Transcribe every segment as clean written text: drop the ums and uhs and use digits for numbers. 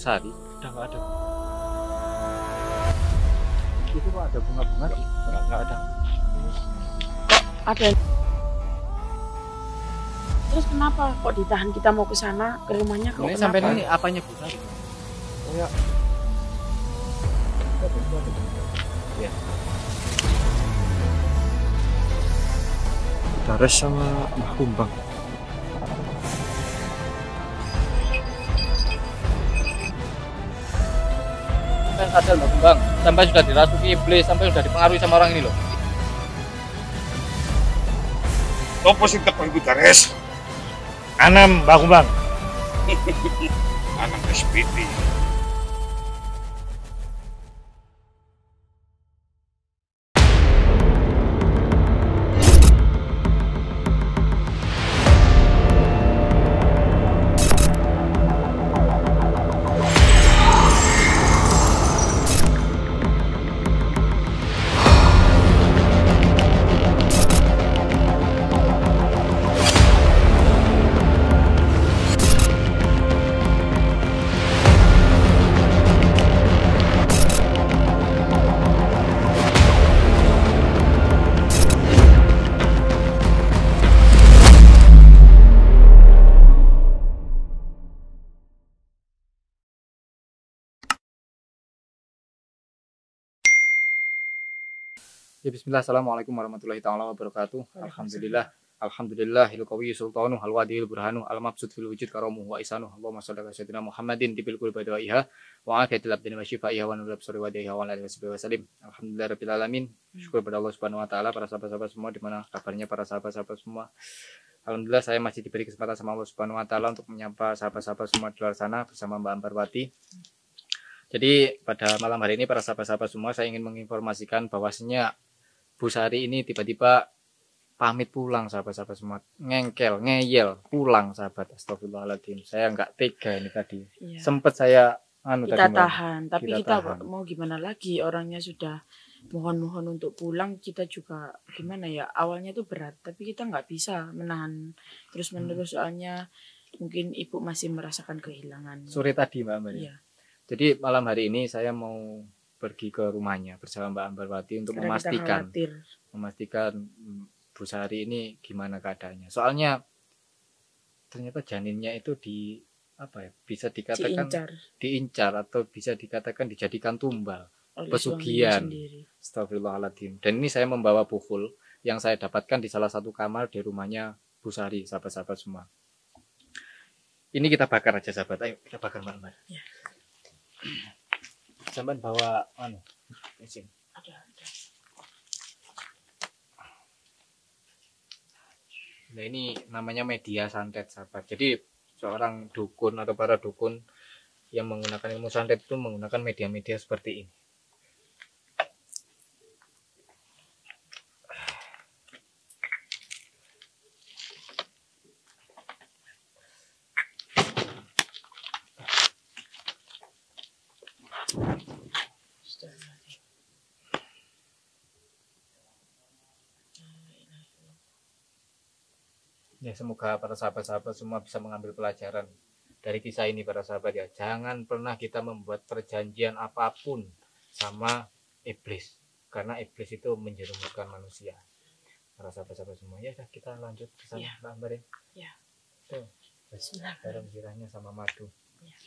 Sari. Udah nggak ada. Itu kok ada bunga-bunga sih? Nggak ada. Ada. Terus kenapa kok ditahan, kita mau ke sana, ke rumahnya kok? Ini Kenapa? sampai ini apanya Bu Sari? Oh ya. Ya. Dares sama Mbah Kumbang. Sampai sadar Mbak Kumbang, sampai sudah dirasuki iblis, sampai sudah dipengaruhi sama orang ini loh. Topo sing teko iku Dares. Anam Mbah Kumbang. Anak SPT. Ya bismillah, assalamualaikum warahmatullahi ta'ala wabarakatuh. Alhamdulillah, alhamdulillahil qawiyyi sultanu hal wadihil burhanu al mabsud fil wujud karamuhu wa isanu. Allahumma shalli ala sayyidina Muhammadin tibil qulbi wa iha wa afiyatil abdin wa shifaiha wa nurul absari wa diha wa ala alihi wa sallim. Alhamdulillah rabbil alamin. Syukur pada Allah Subhanahu wa taala, para sahabat-sahabat semua di mana kabarnya para sahabat-sahabat semua. Alhamdulillah saya masih diberi kesempatan sama Allah Subhanahu wa taala untuk menyapa sahabat-sahabat semua di luar sana bersama Mbak Ambarwati. Jadi pada malam hari ini para sahabat-sahabat semua, saya ingin menginformasikan bahwasanya Bu Sari ini tiba-tiba pamit pulang, sahabat-sahabat semua. Ngeyel pulang, sahabat. Astagfirullahaladzim, saya nggak tega ini tadi. Iya. Sempet saya Kita tahan, tapi kita tahan. mau gimana lagi, orangnya sudah mohon-mohon untuk pulang, kita juga gimana ya, awalnya itu berat, tapi kita nggak bisa menahan terus-menerus, soalnya mungkin ibu masih merasakan kehilangan. Sore tadi Mbak Ambar. Iya. Jadi malam hari ini saya mau pergi ke rumahnya bersama Mbak Ambarwati untuk Karena kita khawatir. memastikan Bu Sari ini gimana keadaannya. Soalnya ternyata janinnya itu bisa dikatakan diincar atau bisa dikatakan dijadikan tumbal Oleh pesugihan. suaminya sendiri. Astagfirullahaladzim. Dan ini saya membawa buhul yang saya dapatkan di salah satu kamar di rumahnya Bu Sari, sahabat-sahabat semua. Ini kita bakar aja, sahabat. Ayo kita bakar, Mbak Ambar. Ya. Sampai bawa mesin. Ada. Nah ini namanya media santet, sahabat. Jadi seorang dukun atau para dukun yang menggunakan ilmu santet itu menggunakan media-media seperti ini. Ya, semoga para sahabat-sahabat semua bisa mengambil pelajaran dari kisah ini, para sahabat ya. Jangan pernah kita membuat perjanjian apapun sama iblis, karena iblis itu menjerumuskan manusia. Para sahabat-sahabat semua, ya udah kita lanjut ke sana, Mbak Ambar ya. Ya. Tuh, garam zirahnya sama madu. Ya.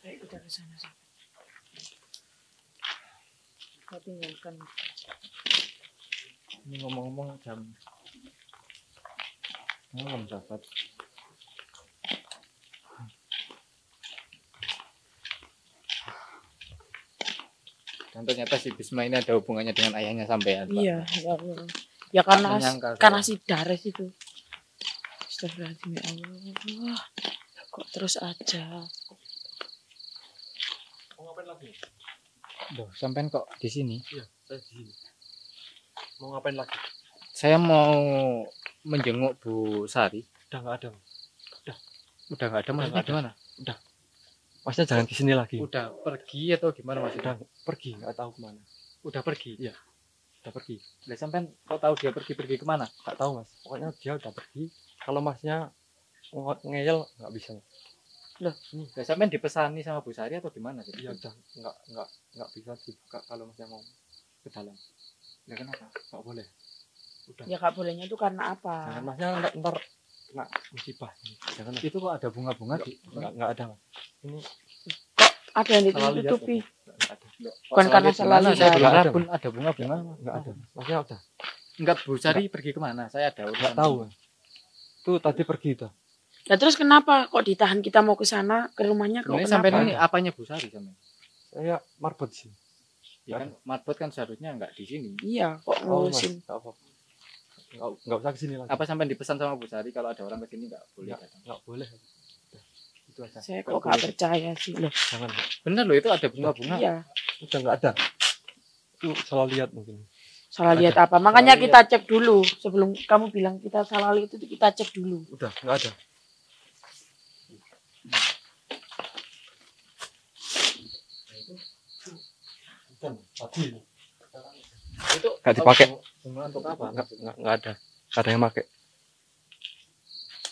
Ayo kita ke sana. Kita tinggalkan. Ini ngomong-ngomong jam malam, sahabat. Dan ternyata si Bisma ini ada hubungannya dengan ayahnya sampean, Pak. Iya, ya karena si Dares itu. Astagfirullahaladzim, ya Allah. Kok terus aja. Mau ngapain lagi? Loh, sampean kok di sini? Iya, saya di sini. Mau ngapain lagi? Saya mau menjenguk Bu Sari. Udah nggak ada. Udah nggak ada, maksudnya nggak ada. gimana? Masnya jangan kesini lagi. Udah pergi atau gimana maksudnya? Udah pergi, nggak tahu kemana. Udah pergi? Iya, udah pergi. Lah sampean kok tahu dia pergi kemana? Nggak tahu mas. Pokoknya dia udah pergi. Kalau masnya ngeyel nggak bisa. Lah sampean dipesani sama Bu Sari atau gimana sih? Iya udah nggak bisa dibuka kalau masnya mau ke dalam. Ya kenapa? Nggak boleh. Udah. Ya gak bolehnya itu karena Jangan apa? masnya ntar kena musibah. Jangan. Itu kok ada bunga-bunga di Nggak ada mas. Ini Ada yang salah lihat. ditutupi. Nggak ada. Bukan karena salah Saya lihat. belum Nggak ada, pun ada bunga-bunga. Nggak ada. Masnya udah. Enggak, Bu Sari pergi kemana? Saya ada Nggak tahu. Mas. Tuh tadi pergi tuh. Nah terus kenapa kok ditahan kita mau ke sana ke rumahnya kok Sebenarnya kenapa? sampai ini apanya Bu Sari sampai? Saya marbot sih. Ya kan marbot kan seharusnya enggak di sini. Iya kok Oh, mas. ngurusin. Nggak apa. Nggak usah kesini lagi. Apa sampai dipesan sama Bu Sari kalau ada orang ke sini enggak boleh datang? Nggak boleh. Udah. Itu aja. Saya kok gak percaya sih loh. Jangan. Bener loh, itu ada bunga-bunga. Iya. Udah nggak ada. Itu salah lihat mungkin. Salah lihat apa? Makanya kita cek dulu sebelum kamu bilang kita salah lihat itu kita cek dulu. Udah nggak ada. Tadi Itu nggak dipakai. Bunga untuk apa? Nggak ada. Nggak ada yang pakai.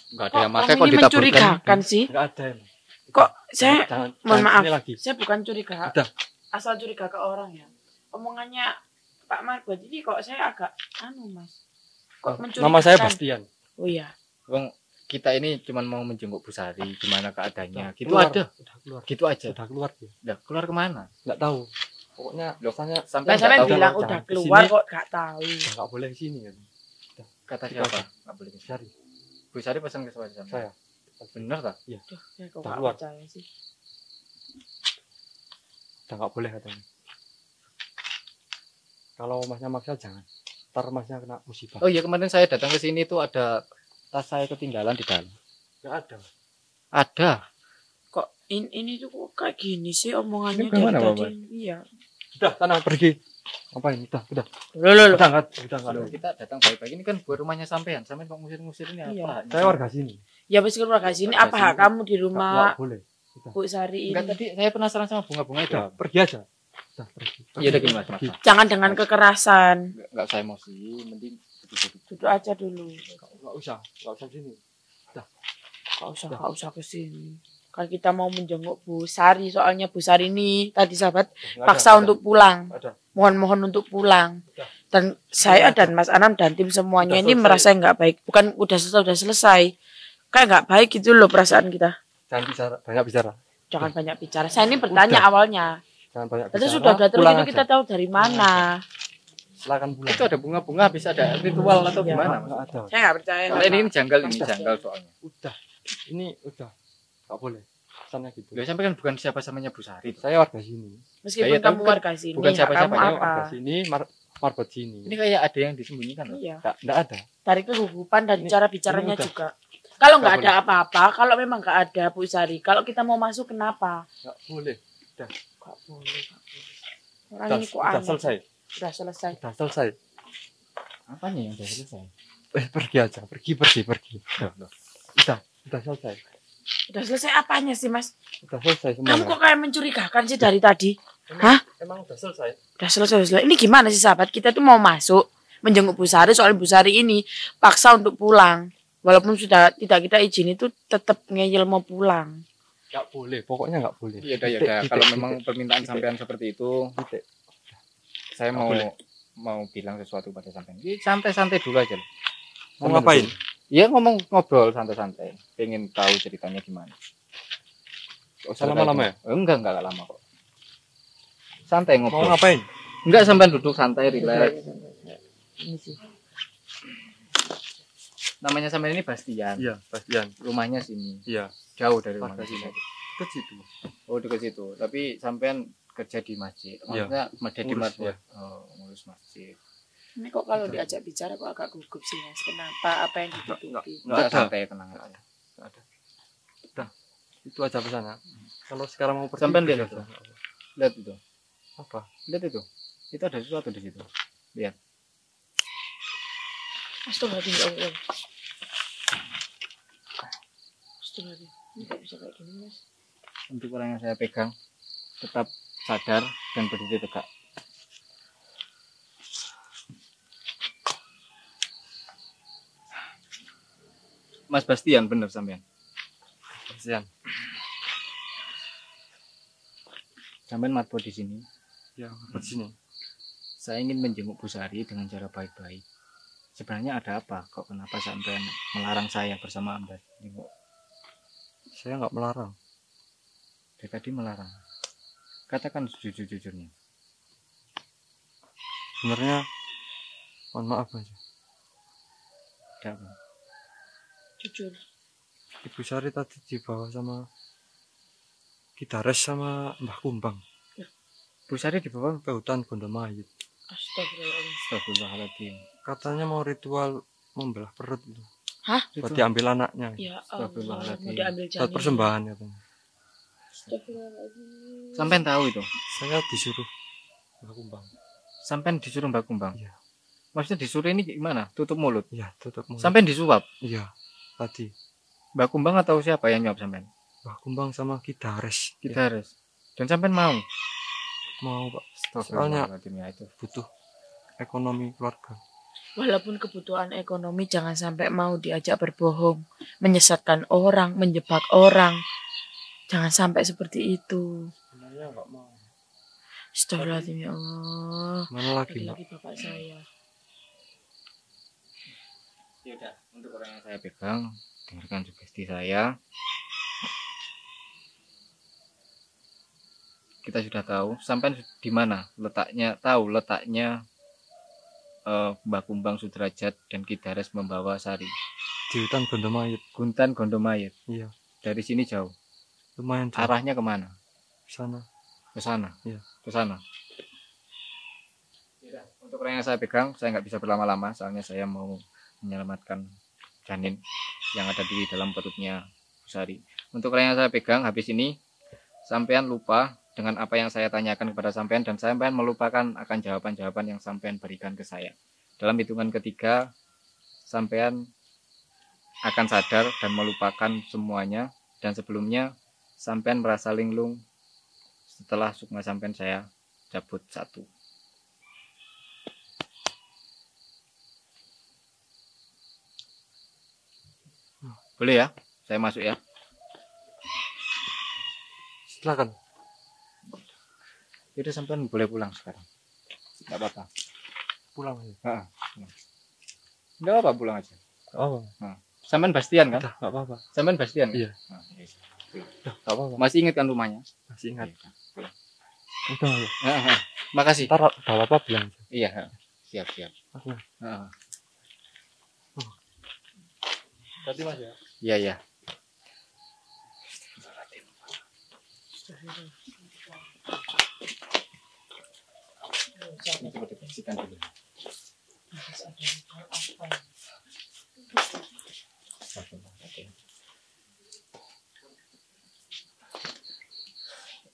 Enggak ada Kok yang pakai kamu kok ini ditaburkan. mencurigakan sih? Nggak ada yang. Kok saya Jangan. mohon jangan maaf. kesini lagi. Saya bukan curiga. Udah. Asal curiga ke orang ya. Omongannya Pak Marbot ini kok saya agak Mas. Kok mencurigakan? Nama saya Bastian. Oh iya. Wong kita ini cuma mau menjenguk Bu Sari, gimana keadaannya. Gitu Keluar. ada. Udah keluar. Gitu aja. Udah keluar dia. Udah keluar kemana? Nggak tahu. Pokoknya Loh, rasanya Sampai Nah, sampai nggak tahu bilang kalau udah jangan keluar kesini. kok gak tahu. udah nggak boleh di sini kan. kata Itu siapa? aja. Enggak boleh. Cari Bu Sari pesan ke saya. saya. Bener tak? Duh, saya kok Udah gak keluar. percaya sih. Udah nggak boleh katanya. Kalau masnya maksa jangan. Ntar masnya kena musibah. Oh iya, kemarin saya datang ke sini tuh ada tas saya ketinggalan di dalam. Nggak ada. Ada. Kok ini tuh kok kayak gini sih omongannya Ini bagaimana, dari Bapak? tadi. Iya. Udah sana pergi. Ngapain? Udah. Loh. Udah nggak Kalau ada. kita datang baik-baik ini kan buat rumahnya sampean. Sampean kok ngusir-ngusir ini Iya. apa? Saya warga sini. Ya meskipun warga sini apa hak kamu di rumah Nggak boleh. Bu Sari Enggak, ini? tadi saya penasaran sama bunga-bunga itu. Udah pergi aja. Udah pergi. Iya udah gini Mas. Pergi. Jangan dengan kekerasan. Enggak saya emosi, mending duduk-duduk. Duduk aja dulu. Nggak usah sini. Gak usah ke sini. Kan kita mau menjenguk Bu Sari, soalnya Bu Sari ini tadi sahabat Nggak paksa ada, untuk pulang. nggak ada. Mohon untuk pulang. Udah. Dan saya dan Mas Anam dan tim semuanya Udah ini selesai. merasa nggak baik. Bukan udah selesai. Kayak nggak baik gitu loh perasaan kita. Jangan bicara, banyak bicara. Jangan banyak bicara. Saya ini bertanya Udah. awalnya. Jangan banyak Terus bicara. sudah terus Pulang itu aja. kita tahu dari mana. Silakan pulang. Itu ada bunga-bunga bisa ada ritual atau Iya. gimana Mas? Nggak ada. Saya nggak percaya. Karena ini janggal ini janggal soalnya. Udah. Ini udah. Nggak boleh. Pesannya gitu. Loh, sampai kan bukan siapa-samanya Bu Sari. Saya warga sini. Meskipun Saya tahu kamu kan warga sini, bukan hak siapa-siapa, kamu ya, apa? Warga sini, marbot sini. Ini kayak ada yang disembunyikan loh. Iya. Nggak ada. Dari kegugupan dan Ini- cara bicaranya ini udah. juga. Kalau nggak Nggak ada apa-apa, kalau memang nggak ada Bu Sari, kalau kita mau masuk kenapa? Nggak boleh. Nggak boleh. Orang Udah, ini kok udah aneh. selesai. Sudah selesai. Udah selesai. Apanya yang udah selesai? Pergi aja. Pergi. Udah selesai. Udah selesai apanya sih Mas? Udah selesai Kamu semuanya. kok kayak mencurigakan sih dari tadi? Hah? Emang udah selesai. Udah selesai. Ini gimana sih sahabat? Kita tuh mau masuk menjenguk Bu Sari, soalnya Bu Sari ini paksa untuk pulang. Walaupun sudah tidak kita izin itu tetap ngeyel mau pulang. Nggak boleh. Pokoknya nggak boleh. Iya udah ya Titik, udah. titik, Kalau titik. memang permintaan sampean seperti itu, Titik. saya Nggak mau boleh. mau bilang sesuatu pada sampean. Ini santai-santai dulu aja loh. Mau ngapain? Iya ngomong ngobrol santai-santai. Pengen tahu ceritanya gimana. Nggak usah lama-lama ya? Enggak lama kok. Santai Mau ngobrol. ngapain? Enggak sampean duduk santai, relax. Ini sih. Namanya sampean ini Bastian. Iya, Bastian. Rumahnya sini. Iya. Jauh dari Warga rumah sini. sini. Ke situ. Oh dekat situ. Tapi sampean kerja di masjid. Iya. Maksudnya di Ngurus, masjid. ya. Oh, ngurus masjid. Ini kok kalau diajak bicara kok agak gugup sih Mas. Kenapa? Apa yang ditutupi? Nggak ada. Santai tenang aja. Nggak ada. Udah. Itu aja pesannya. Kalau sekarang mau pergi. Sampean pergi lihat aja. Lihat itu. Apa? Lihat itu. Itu ada sesuatu di situ. Lihat. Astagfirullahaladzim, ya Allah. Astagfirullahaladzim. Ini kok bisa kayak gini Mas? Untuk orang yang saya pegang tetap sadar dan berdiri tegak. Mas Bastian bener sampean. Bastian. Sampean matpo di sini. Ya, apa di sini? Saya ingin menjenguk Bu Sari dengan cara baik-baik. Sebenarnya ada apa? Kok kenapa sampean melarang saya bersama Anda jenguk? Saya nggak melarang. Dari tadi melarang. Katakan jujur-jujurnya. Sebenarnya mohon maaf aja. Ada apa? Jujur. Ibu Sari tadi dibawa sama Kidares sama Mbah Kumbang Bu Sari dibawa. ke hutan Gondomayit. Astagfirullahaladzim. Astagfirullahaladzim. Katanya mau ritual membelah perut itu. Hah? Buat diambil anaknya. Ya Allah, Astagfirullahaladzim. mau diambil Buat janin. persembahan katanya. Astagfirullahaladzim. Sampean tahu itu? Saya disuruh Mbah Kumbang. Sampean disuruh Mbak Kumbang? Iya. Maksudnya disuruh ini gimana? Tutup mulut? Iya, tutup mulut. Sampean disuap? Iya, tadi Mbak Kumbang atau siapa yang nyuap sampean? Mbah Kumbang sama Kidares. Kita harus. Dan sampean mau? Mau Pak, Astagfirullahaladzim, ya itu. butuh ekonomi keluarga. Walaupun kebutuhan ekonomi, jangan sampai mau diajak berbohong, menyesatkan orang, menjebak orang. Jangan sampai seperti itu. Sebenarnya nggak mau. Astagfirullahaladzim, ya Allah. Mana lagi Mbak? Lagi bapak saya. Ya udah, untuk orang yang saya pegang, dengarkan sugesti saya. Kita sudah tahu, sampai di mana letaknya, tahu letaknya Mbah Kumbang Sudrajat dan Kidares membawa Sari. Di hutan Gondomayit. Guntan Gondomayit. Iya, Dari sini jauh. lumayan jauh. Arahnya kemana? Ke sana. Ke sana. Iya. Ke sana. Untuk orang yang saya pegang, saya nggak bisa berlama-lama, soalnya saya mau menyelamatkan janin yang ada di dalam perutnya Bu Sari. Untuk orang yang saya pegang, habis ini sampean lupa dengan apa yang saya tanyakan kepada sampean, dan sampean melupakan akan jawaban-jawaban yang sampean berikan ke saya. Dalam hitungan ketiga, sampean akan sadar dan melupakan semuanya, dan sebelumnya sampean merasa linglung setelah sukma sampean saya cabut satu. Boleh ya? Saya masuk ya? Silakan. Jadi sampean boleh pulang sekarang. Enggak apa-apa. Pulang aja. Heeh. Enggak apa-apa, pulang aja. Oh, Sampean Bastian kan? udah nggak apa-apa. Sampean Bastian. Kan? Iya. Nah, iya. Udah nggak apa-apa. Masih ingat kan rumahnya? Masih ingat. Iya. Udah ya. Heeh. Makasih. Ntar udah apa bilang aja. Iya, heeh. Siap. Oke. Heeh. Berarti Mas ya. Iya. Ini coba dibersihkan dulu.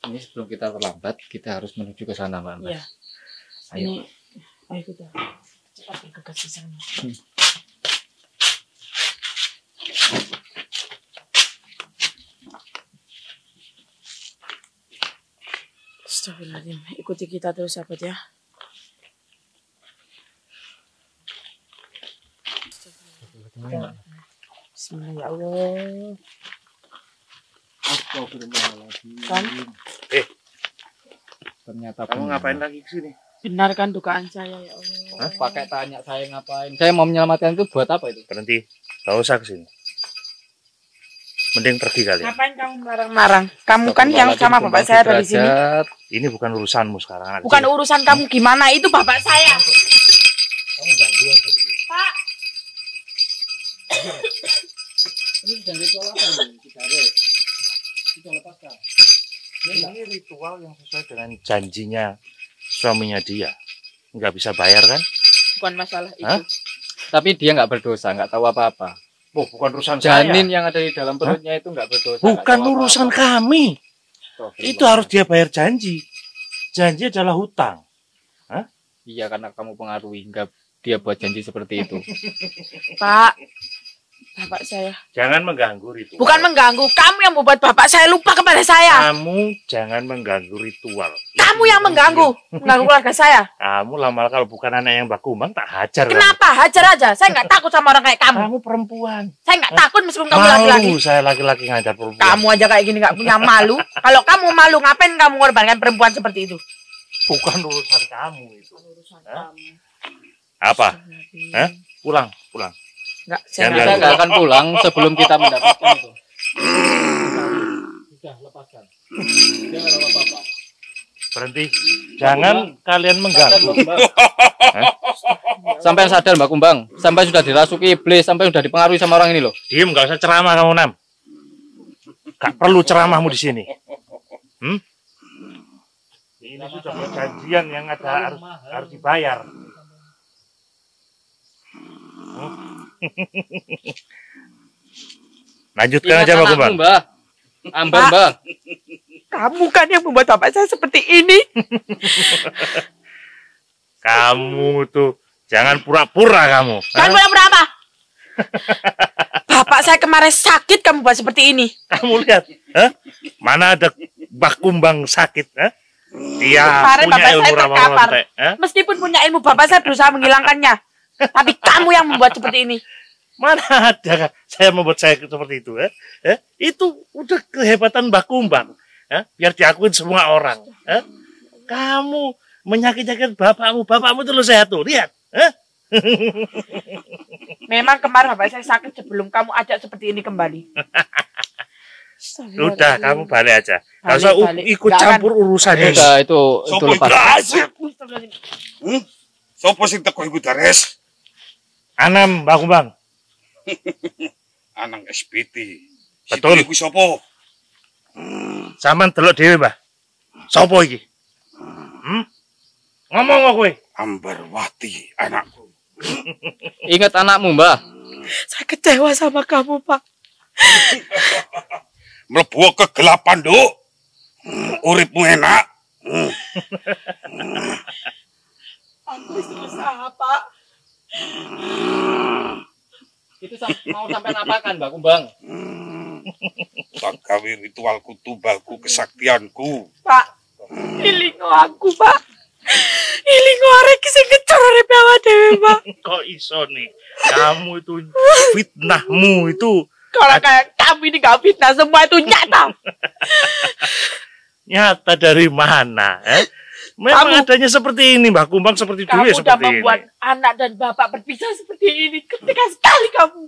Ini sebelum kita terlambat, kita harus menuju ke sana, Mbak. Iya. Ayo. Ini, ayo kita cepat bergegas di sana. Astagfirullahaladzim. Ikuti kita terus, sahabat ya. Bismillah ya Allah. Astagfirullahaladzim. Kan? Ternyata Kamu ngapain lagi kesini? Benarkan dugaan saya ya Allah. Pakai tanya saya ngapain? Saya mau menyelamatkan itu buat apa itu? Berhenti. Gak usah kesini. Mending pergi kalian. Ngapain kamu marang-marang? Kamu kan yang sama bapak saya dari sini. Ini bukan urusanmu sekarang. Bukan urusan kamu gimana, itu bapak saya. Kamu ganggu apa gitu? Pak. Ini sedang ritual apa ini? Kita lepaskan. Ini ritual yang sesuai dengan janjinya suaminya dia. Nggak bisa bayar kan? Bukan masalah itu. Hah? Tapi dia nggak berdosa, nggak tahu apa-apa. Oh, bukan urusan Janin saya. yang ada di dalam perutnya itu nggak berdosa. Bukan nggak tahu urusan apa-apa. kami. Astagfirullah. Itu harus dia bayar janji. Janji adalah hutang. Iya, karena kamu pengaruhi hingga dia buat janji seperti itu. Pak, Bapak saya. Jangan mengganggu ritual. Bukan mengganggu, kamu yang membuat bapak saya lupa kepada saya. Kamu jangan mengganggu ritual. Kamu yang mengganggu keluarga saya. Kamu lama kalau bukan anak yang Mbak Kumbang tak hajar. Kenapa? Hajar aja. Saya nggak takut sama orang kayak kamu. Kamu perempuan. Saya nggak takut meskipun kamu laki-laki. Malu saya laki-laki ngajar perempuan. Kamu aja kayak gini nggak punya malu. Kalau kamu malu, ngapain kamu mengorbankan perempuan seperti itu? Bukan urusan kamu itu. Urusan kamu. Apa? Pulang. Enggak, Kita nggak akan pulang sebelum kita mendapatkan itu. Sudah lepaskan. Dia nggak ada apa-apa. Berhenti. Jangan kalian mengganggu. Sampai sadar Mbak Kumbang, sampai sudah dirasuki iblis, sampai sudah dipengaruhi sama orang ini loh. Diem, nggak usah ceramah kamu, Nam. Gak perlu ceramahmu di sini. Ini sudah perjanjian yang ada harus dibayar. Lanjutkan aja Mbak Kumbang. Mbak. Kamu kan yang membuat bapak saya seperti ini. Kamu tuh jangan pura-pura kamu. Jangan pura-pura apa? Bapak saya kemarin sakit, kamu buat seperti ini. Kamu lihat, mana ada Mbak Kumbang sakit? Dia Kemarin punya bapak ilmu saya terkapar. ramal-rontek. Meskipun punya ilmu, bapak saya berusaha menghilangkannya. Tapi kamu yang membuat seperti ini. Mana ada saya membuat saya seperti itu? Itu udah kehebatan Mbak Kumbang. Biar diakuin semua orang. Kamu menyakit-nyakit bapakmu itu lo sehat tuh, lihat. Memang kemarin bapak saya sakit sebelum kamu ajak seperti ini kembali. Sudah, kamu balik aja. Gak usah ikut campur urusannya. Udah, itu lepas. Sopo sing teko iku dares? Anam, Mbak Kumbang. Anang SPT. Betul. Iku sopo? Saman delok dhewe, Mbah. Sopo iki? Ngomong kok kowe. Ambarwati, anakku. Ingat anakmu, Mbah. Saya kecewa sama kamu, Pak. Mlebu kegelapan, Nduk. Uripmu enak. Aku berusaha, Pak. Itu mau sampai apakan, Mbak Kumbang? Tak gawe ritualku, tumbalku, kesaktianku. Pak, ilingo aku, Pak. Ilingo arek sing ngecor arep awak dhewe, Pak. Kok iso nih? Kamu itu fitnahmu itu Kalau kayak kamu ini gak fitnah, semua itu nyata. nyata dari mana? Memang adanya seperti ini, Mbak Kumbang seperti dulu ya Kamu udah seperti ini. membuat anak dan bapak berpisah seperti ini. Ketika sekali kamu.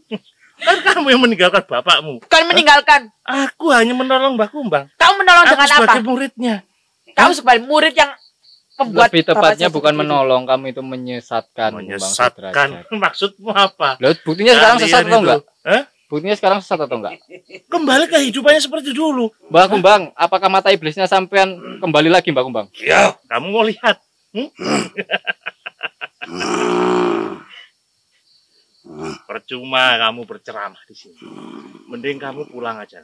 Kan kamu yang meninggalkan bapakmu. Kalian meninggalkan. Aku hanya menolong Mbak Kumbang. Kamu menolong Aku dengan apa? sebagai muridnya. Kamu sebagai murid yang membuat Lebih tepatnya bapak bukan seperti ini. menolong, kamu itu menyesatkan. Bang Menyesatkan. Sudrajat. Maksudmu apa? Loh, buktinya sekarang Kalian sesat atau itu, enggak? Hah? Buktinya sekarang sesat atau enggak? Kembali ke hidupannya seperti dulu. Mbak Kumbang, apakah mata iblisnya sampean kembali lagi, Mbak Kumbang? Ya, Kamu mau lihat? Percuma kamu berceramah di sini. Mending kamu pulang aja,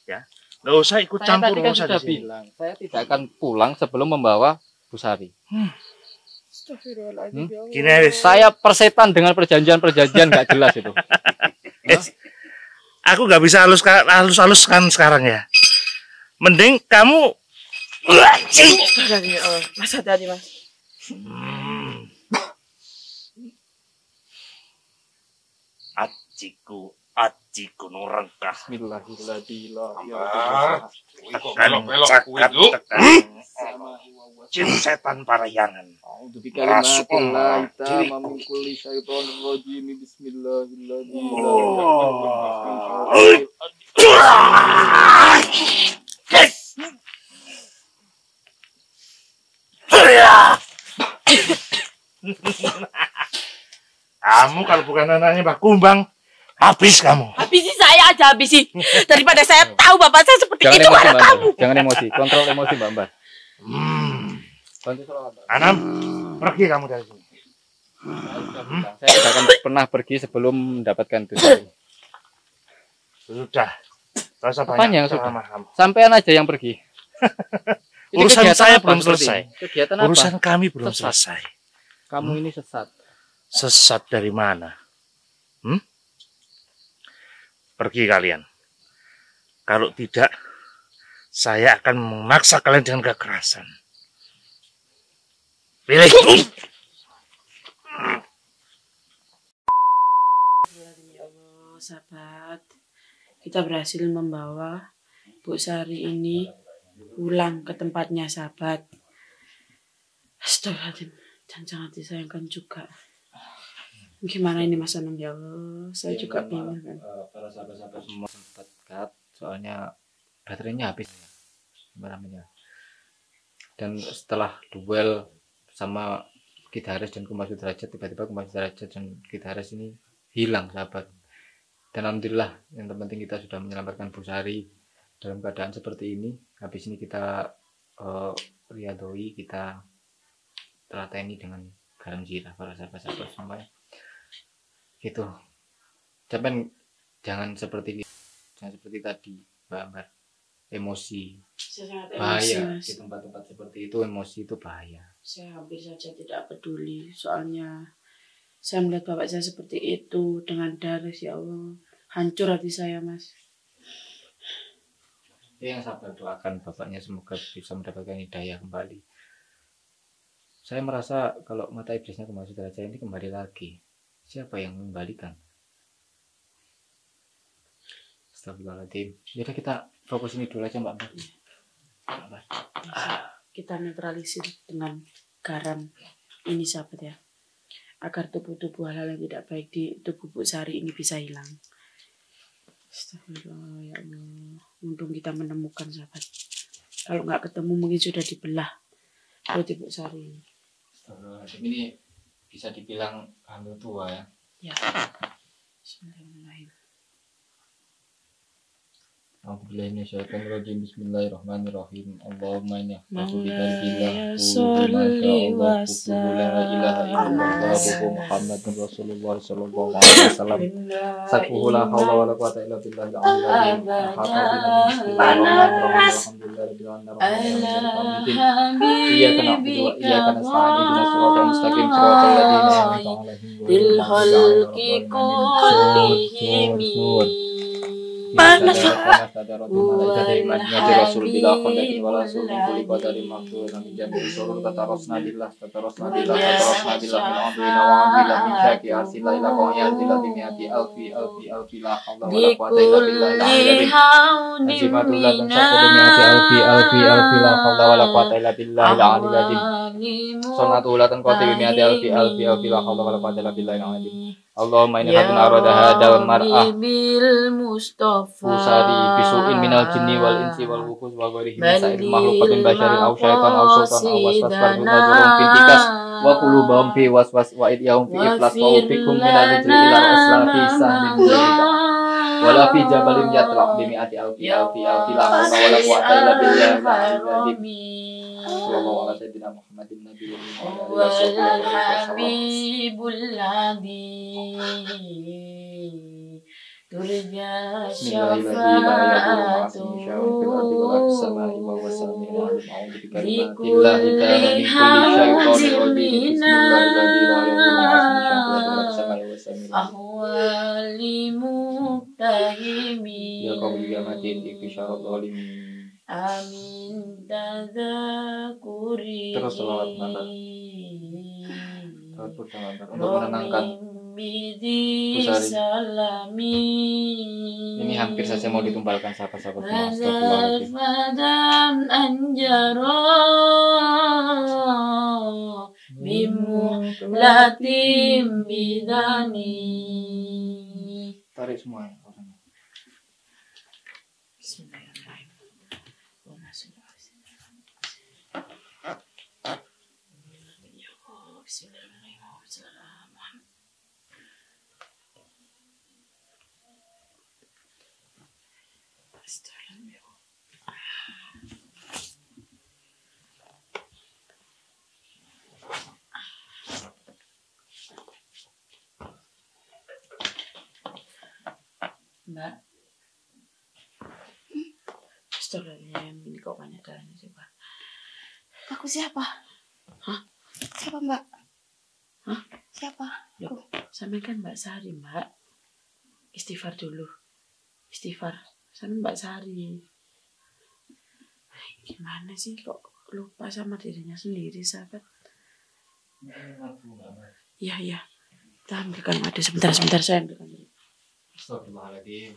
ya. Nggak usah ikut Saya campur tadi kan urusan sudah di sini. bilang, saya tidak akan pulang sebelum membawa Bu Sari. Astagfirullahaladzim, ya Allah. Gini, wis. Saya persetan dengan perjanjian-perjanjian nggak jelas itu. Aku nggak bisa halus-haluskan sekarang ya. Mending kamu Astagfirullahaladzim, ya Allah. Mas, hati-hati, Mas. Ajiku nurengkah. Bismillahirrahmanirrahim. Ambar. Kok Tekan belok-belok cakat kuwi, Nduk? tekan. Jin setan parayangan. A'udzu Masuk, bikalimatillah diri. tamma min kulli syaitonir rajim. Bismillahirrahmanirrahim. Kamu kalau bukan anaknya Mbak Kumbang, habis kamu. Habisi saya aja, habisi. Daripada saya tahu bapak saya seperti Jangan itu emosi, karena Mbak. kamu. Jangan emosi, kontrol emosi, Mbak Mbak. Kontrol, Mbak. Anam, pergi kamu dari sini. Saya tidak akan pernah pergi sebelum mendapatkan itu. Sudah. Gak usah Apanya banyak yang sudah? ceramah kamu. Sampean aja yang pergi. Ini Urusan kegiatan saya apa belum seperti selesai. ini? Kegiatan apa? Urusan kami belum Sesat. selesai. Kamu ini sesat. Sesat dari mana? Pergi kalian. Kalau tidak, saya akan memaksa kalian dengan kekerasan. Pilih. Ya Allah, sahabat. Kita berhasil membawa Bu Sari ini pulang ke tempatnya, sahabat. Astagfirullahaladzim. Dan jangan disayangkan juga. Gimana ini Mas Anang, ya Allah? Saya juga bingung kan. Para sahabat-sahabat semua sempat cut, soalnya baterainya habis namanya. Dan setelah duel sama Gitaris dan Kumar Sudrajat, tiba-tiba Kumar Sudrajat dan Gitaris ini hilang, sahabat. Dan alhamdulillah yang terpenting kita sudah menyelamatkan Bu Sari dalam keadaan seperti ini. Habis ini kita riadoi, kita telateni dengan garam zirah para sahabat-sahabat semuanya. Gitu. Jangan seperti tadi, Mbak Ambar. Emosi. Saya sangat Bahaya emosi, Mas. di tempat-tempat seperti itu, emosi itu bahaya. Saya hampir saja tidak peduli, soalnya saya melihat bapak saya seperti itu dengan darah, ya Allah. Hancur hati saya, Mas. Yang sabar, doakan bapaknya semoga bisa mendapatkan hidayah kembali. Saya merasa kalau mata iblisnya Kumar Sudrajat ini kembali lagi. Siapa yang mengembalikan? Astagfirullahaladzim. Jadi kita fokus ini dulu aja, Mbak Ambar. Kita netralisir dengan garam ini, sahabat ya, agar tubuh-tubuh hal-hal yang tidak baik di tubuh Bu Sari ini bisa hilang. Astagfirullah, ya Allah. Untung kita menemukan, sahabat. Kalau nggak ketemu mungkin sudah dibelah perut Bu Sari ini. Astagfirullahaladzim, ini bisa dibilang hamil tua ya. Ya. Bismillahirrahmanirrahim. A'udzubillahiminasyaitonirrajim. Bismillahirrahmanirrahim. Allahumma inni a'udzu bika Maulaya sholli wa sallim Muhammadun Rasulullah sallallahu alaihi wasallam. Sakuhu la haula wala quwwata illa billahil aliyyil azim. Alhamdulillahirabbil alamin. Iyyaka na'budu wa iyyaka nasta'in. Ihdinas siratal mustaqim, siratal ladzina an'amta 'alaihim Lil khalqi kullihim. Panas Rasul bila kondakin wala sulmi kuli qadari maktul min jami'i surur tatarosna billah min amrina wa amrina min syaki arsila ila qawiyal zila bimiati alfi la hawla wala quwata illa billahi al-azim. Azimatul la tansaku bimiati alfi la hawla wala quwata illa billahi al-azim. Sunnatu la tanqati bimiati alfi la hawla wala quwata illa billahi al-azim. Allahumma inni hatun arada hadal mar'ah Bu Sari bisu'in minal jinni wal insi wal wukus wa ghairihi min sa'iril makhluqatin basyarin aw syaitan aw sultan aw waswas farquna zulum fintikas wa qulubahum fi waswas wa idyahum fi iflas wa ufikum minal rijli ila aslafi sahdin wala fi jabalin yatlaq bimi'ati alfi la hawla wala quwata illa billahi. Sallallahu ala sayyidina Muhammadin nabiyil wal habibul ladhi turja syafa'atuhu likulli hajmina ahwali muktahimi ya qawiyamatin ikisyarat zalimin. Amin tadzakuri. Terus selawat Natal. Untuk menenangkan Bu Sari. Ini hampir saja mau ditumbalkan sahabat-sahabat semua. Astagfirullahaladzim. Anjaro bimulatim bidani. Tarik semua. Mbak, Astagfirullahaladzim, ini kok banyak darahnya sih, Mbak? Aku siapa? Hah? Siapa, Mbak? Hah? Siapa? Loh, sampaikan Mbak Sari, Mbak. Istighfar dulu. istighfar sama Mbak Sari. Gimana sih kok lupa sama dirinya sendiri, sahabat? Iya, iya. Kita ambilkan madu sebentar saya ambilkan dulu. Astagfirullahaladzim.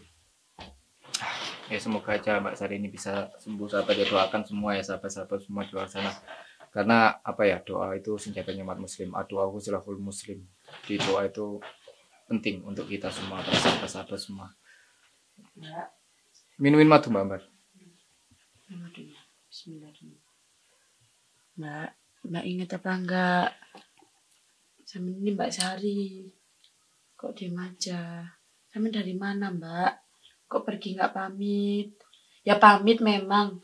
Ya semoga aja Mbak Sari ini bisa sembuh, sahabat ya, doakan semua ya sahabat-sahabat semua di luar sana. Karena apa ya, doa itu senjatanya umat muslim. Doaku silahul muslim. Di doa itu penting untuk kita semua, para sahabat-sahabat semua. Mbak, Minumin madu Mbak Ambar. madunya. Bismillah dulu. Mbak ingat apa enggak? Sama ini Mbak Sari. Kok diem aja? Sama dari mana Mbak? Kok pergi nggak pamit? Ya pamit memang.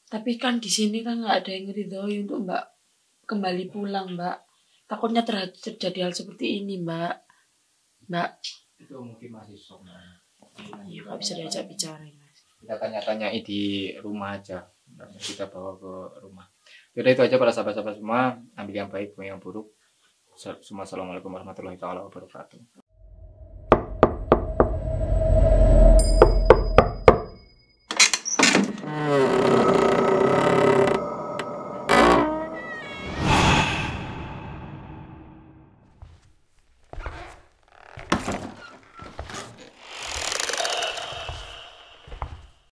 Tapi kan di sini kan nggak ada yang ngeridhoi untuk Mbak kembali pulang Mbak. Takutnya terjadi hal seperti ini Mbak. Mbak. Itu mungkin masih shock. Iya nggak bisa diajak bicara Mas. Kita tanya-tanyai di rumah aja. Kita bawa ke rumah. Yaudah itu aja para sahabat-sahabat semua. Ambil yang baik, buang yang buruk. Assalamualaikum warahmatullahi wabarakatuh.